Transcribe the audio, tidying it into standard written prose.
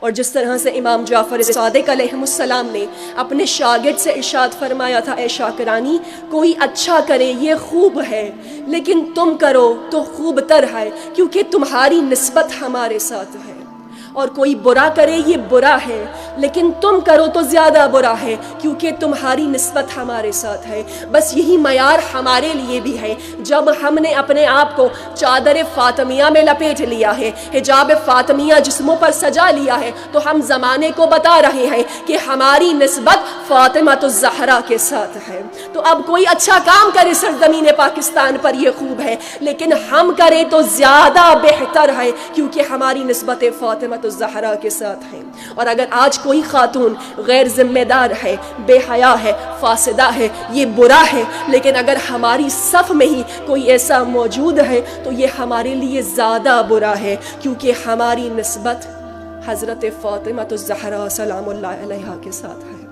اور جس طرح سے امام جعفر صادق علیہ السلام نے اپنے شاگرد سے ارشاد فرمایا تھا، اے شاکرانی، کوئی اچھا کرے یہ خوب ہے، لیکن تم کرو تو خوب تر ہے، کیونکہ تمہاری نسبت ہمارے ساتھ ہے، اور کوئی برا کرے یہ برا ہے، لیکن تم کرو تو زیادہ برا ہے، کیونکہ تمہاری نسبت ہمارے ساتھ ہے۔ بس یہی معیار ہمارے لیے بھی ہے۔ جب ہم نے اپنے آپ کو چادر فاطمیہ میں لپیٹ لیا ہے، حجاب فاطمیہ جسموں پر سجا لیا ہے، تو ہم زمانے کو بتا رہے ہیں کہ ہماری نسبت فاطمہ الزہرا کے ساتھ ہے۔ تو اب کوئی اچھا کام کرے سرزمین پاکستان پر یہ خوب ہے، لیکن ہم کریں تو زیادہ بہتر ہے، کیونکہ ہماری نسبت فاطمہ الزہرا کے ساتھ ہے۔ اور اگر آج کوئی خاتون غیر ذمہ دار ہے، بے حیا ہے، فاسدہ ہے، یہ برا ہے، لیکن اگر ہماری صف میں ہی کوئی ایسا موجود ہے تو یہ ہمارے لیے زیادہ برا ہے، کیونکہ ہماری نسبت حضرت فاطمہ الزہرا سلام اللہ علیہا کے ساتھ ہے۔